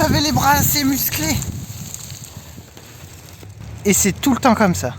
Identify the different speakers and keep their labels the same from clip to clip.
Speaker 1: j'avais les bras assez musclés. Et c'est tout le temps comme ça.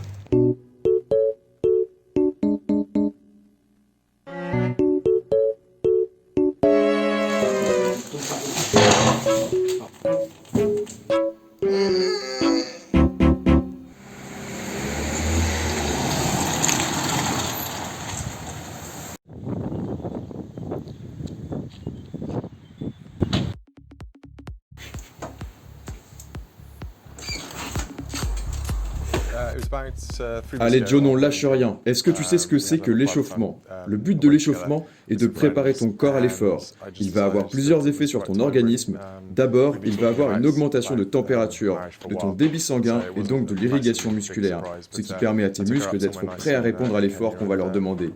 Speaker 2: Allez John, on lâche rien. Est-ce que tu sais ce que c'est que l'échauffement? Le but de l'échauffement est de préparer ton corps à l'effort. Il va avoir plusieurs effets sur ton organisme. D'abord, il va avoir une augmentation de température, de ton débit sanguin et donc de l'irrigation musculaire, ce qui permet à tes muscles d'être prêts à répondre à l'effort qu'on va leur demander.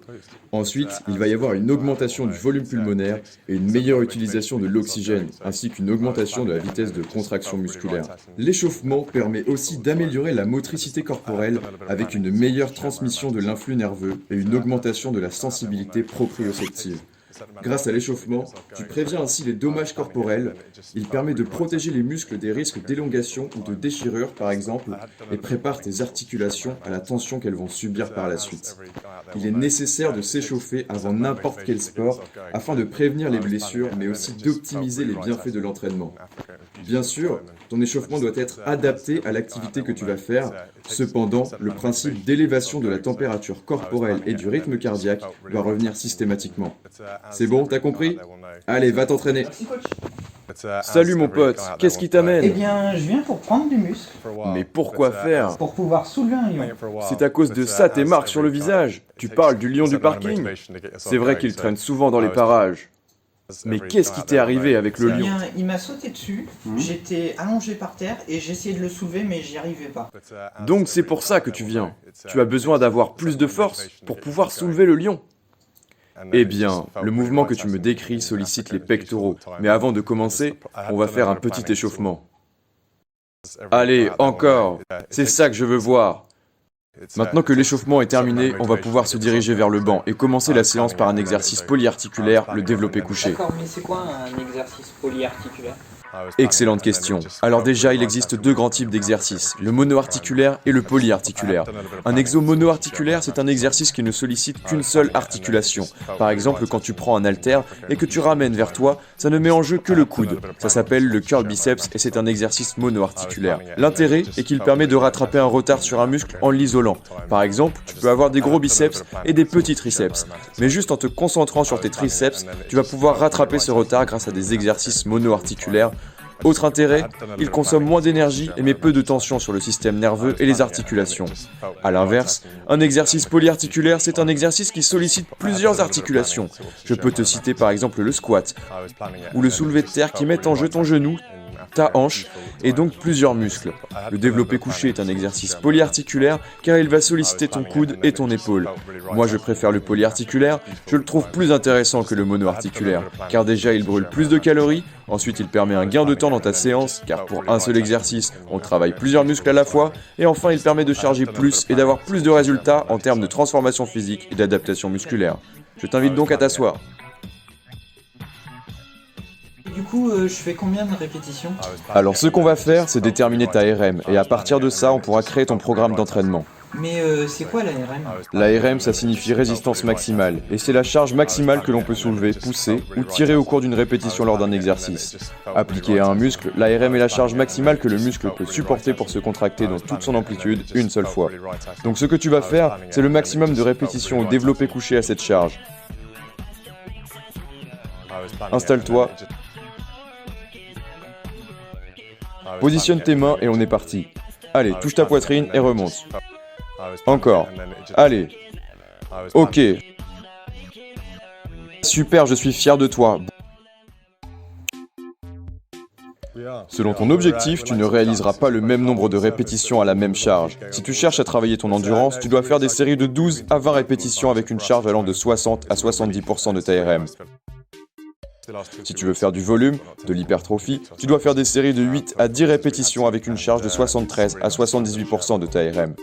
Speaker 2: Ensuite, il va y avoir une augmentation du volume pulmonaire et une meilleure utilisation de l'oxygène, ainsi qu'une augmentation de la vitesse de contraction musculaire. L'échauffement permet aussi d'améliorer la motricité corporelle avec une meilleure transmission de l'influx nerveux et une augmentation de la sensibilité proprioceptive. Grâce à l'échauffement, tu préviens ainsi les dommages corporels, il permet de protéger les muscles des risques d'élongation ou de déchirure par exemple, et prépare tes articulations à la tension qu'elles vont subir par la suite. Il est nécessaire de s'échauffer avant n'importe quel sport afin de prévenir les blessures mais aussi d'optimiser les bienfaits de l'entraînement. Bien sûr, ton échauffement doit être adapté à l'activité que tu vas faire. Cependant, le principe d'élévation de la température corporelle et du rythme cardiaque doit revenir systématiquement. C'est bon, t'as compris? Allez, va t'entraîner.
Speaker 3: Salut mon pote, qu'est-ce qui t'amène?
Speaker 1: Eh bien, je viens pour prendre du muscle,
Speaker 3: Mais pourquoi faire?
Speaker 1: pour pouvoir soulever un lion.
Speaker 3: C'est à cause de ça tes marques sur le visage. Tu parles du lion du parking? C'est vrai qu'il traîne souvent dans les parages. Mais qu'est-ce qui t'est arrivé avec le
Speaker 1: Eh
Speaker 3: lion?
Speaker 1: bien, il m'a sauté dessus, j'étais allongé par terre et j'essayais de le soulever mais j'y arrivais pas.
Speaker 3: Donc c'est pour ça que tu viens. Tu as besoin d'avoir plus de force pour pouvoir soulever le lion. Eh bien, le mouvement que tu me décris sollicite les pectoraux. Mais avant de commencer, on va faire un petit échauffement. Allez, encore. C'est ça que je veux voir. Maintenant que l'échauffement est terminé, on va pouvoir se diriger vers le banc et commencer la séance par un exercice polyarticulaire, le développé couché.
Speaker 1: D'accord, mais c'est quoi un exercice polyarticulaire?
Speaker 3: Excellente question. Alors déjà, il existe deux grands types d'exercices, le monoarticulaire et le polyarticulaire. Un exo monoarticulaire, c'est un exercice qui ne sollicite qu'une seule articulation. Par exemple, quand tu prends un haltère et que tu ramènes vers toi, ça ne met en jeu que le coude. Ça s'appelle le curl biceps et c'est un exercice monoarticulaire. L'intérêt est qu'il permet de rattraper un retard sur un muscle en l'isolant. Par exemple, tu peux avoir des gros biceps et des petits triceps. Mais juste en te concentrant sur tes triceps, tu vas pouvoir rattraper ce retard grâce à des exercices monoarticulaires. Autre intérêt, il consomme moins d'énergie et met peu de tension sur le système nerveux et les articulations. A l'inverse, un exercice polyarticulaire, c'est un exercice qui sollicite plusieurs articulations. Je peux te citer par exemple le squat, ou le soulevé de terre qui met en jeu ton genou, ta hanche, et donc plusieurs muscles. Le développé couché est un exercice polyarticulaire car il va solliciter ton coude et ton épaule. Moi je préfère le polyarticulaire, je le trouve plus intéressant que le monoarticulaire, car déjà il brûle plus de calories, ensuite il permet un gain de temps dans ta séance, car pour un seul exercice, on travaille plusieurs muscles à la fois, et enfin il permet de charger plus et d'avoir plus de résultats en termes de transformation physique et d'adaptation musculaire. Je t'invite donc à t'asseoir.
Speaker 1: Du coup, je fais combien de répétitions?
Speaker 3: Alors ce qu'on va faire, c'est déterminer ta RM, et à partir de ça, on pourra créer ton programme d'entraînement.
Speaker 1: Mais c'est quoi la RM?
Speaker 3: La RM, ça signifie résistance maximale, et c'est la charge maximale que l'on peut soulever, pousser ou tirer au cours d'une répétition lors d'un exercice. Appliquée à un muscle, la RM est la charge maximale que le muscle peut supporter pour se contracter dans toute son amplitude une seule fois. Donc ce que tu vas faire, c'est le maximum de répétitions au développé couché à cette charge. Installe-toi. Positionne tes mains et on est parti. Allez, touche ta poitrine et remonte. Encore. Allez. Ok. Super, je suis fier de toi. Selon ton objectif, tu ne réaliseras pas le même nombre de répétitions à la même charge. Si tu cherches à travailler ton endurance, tu dois faire des séries de 12 à 20 répétitions avec une charge allant de 60 à 70% de ta RM. Si tu veux faire du volume, de l'hypertrophie, tu dois faire des séries de 8 à 10 répétitions avec une charge de 73 à 78% de ta RM.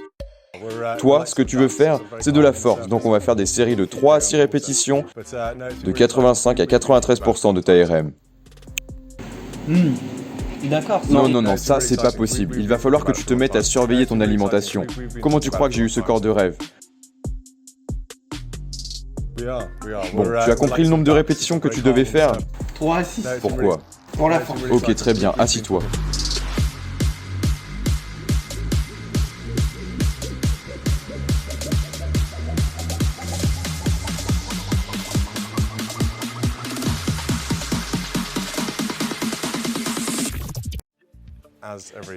Speaker 3: Toi, ce que tu veux faire, c'est de la force, donc on va faire des séries de 3 à 6 répétitions de 85 à 93% de ta RM.
Speaker 1: Du d'accord.
Speaker 3: Non, non, non, ça c'est pas possible. Il va falloir que tu te mettes à surveiller ton alimentation. Comment tu crois que j'ai eu ce corps de rêve? Bon, tu as compris le nombre de répétitions que tu devais faire?
Speaker 1: 3 à 6.
Speaker 3: Pourquoi?
Speaker 1: Pour la fin.
Speaker 3: Ok, très bien, assis-toi.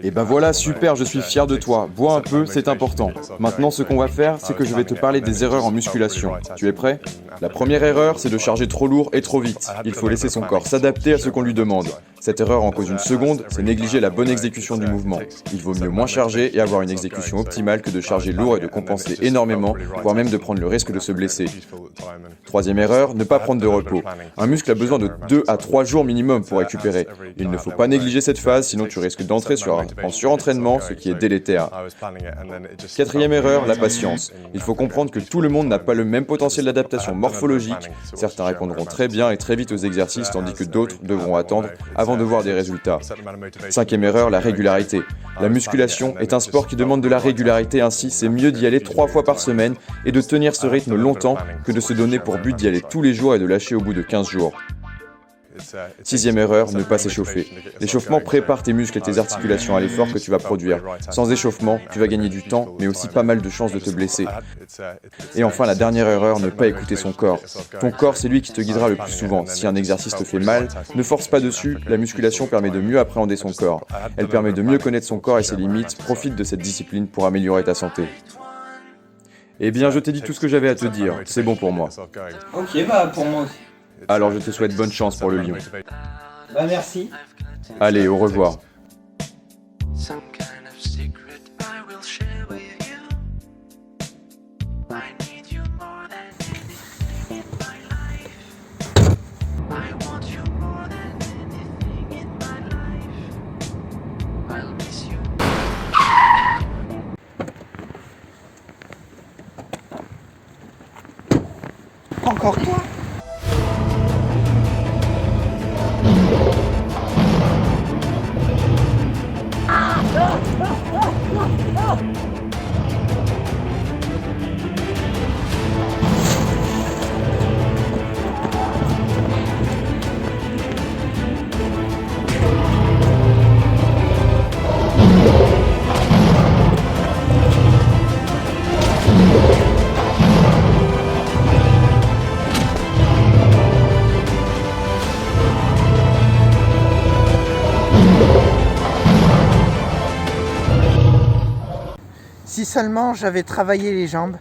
Speaker 3: Et ben voilà, super, je suis fier de toi. Bois un peu, c'est important. Maintenant, ce qu'on va faire, c'est que je vais te parler des erreurs en musculation. Tu es prêt? La première erreur, c'est de charger trop lourd et trop vite. Il faut laisser son corps s'adapter à ce qu'on lui demande. Cette erreur en cause une seconde, c'est négliger la bonne exécution du mouvement. Il vaut mieux moins charger et avoir une exécution optimale que de charger lourd et de compenser énormément, voire même de prendre le risque de se blesser. Troisième erreur, ne pas prendre de repos. Un muscle a besoin de 2 à 3 jours minimum pour récupérer. Il ne faut pas négliger cette phase, sinon tu risques d'entrer en surentraînement, ce qui est délétère. Quatrième erreur, la patience. Il faut comprendre que tout le monde n'a pas le même potentiel d'adaptation morphologique. Certains répondront très bien et très vite aux exercices, tandis que d'autres devront attendre avant de voir des résultats. Cinquième erreur, la régularité. La musculation est un sport qui demande de la régularité, ainsi c'est mieux d'y aller 3 fois par semaine et de tenir ce rythme longtemps que de se donner pour but d'y aller tous les jours et de lâcher au bout de 15 jours. Sixième erreur, ne pas s'échauffer. L'échauffement prépare tes muscles et tes articulations à l'effort que tu vas produire. Sans échauffement, tu vas gagner du temps, mais aussi pas mal de chances de te blesser. Et enfin, la dernière erreur, ne pas écouter son corps. Ton corps, c'est lui qui te guidera le plus souvent. Si un exercice te fait mal, ne force pas dessus, la musculation permet de mieux appréhender son corps. Elle permet de mieux connaître son corps et ses limites, profite de cette discipline pour améliorer ta santé. Eh bien, je t'ai dit tout ce que j'avais à te dire, c'est bon pour moi.
Speaker 1: Ok, bah pour moi aussi.
Speaker 3: Alors je te souhaite bonne chance pour le lion.
Speaker 1: Bah merci.
Speaker 3: Allez, au revoir.
Speaker 1: Encore toi? Si seulement j'avais travaillé les jambes.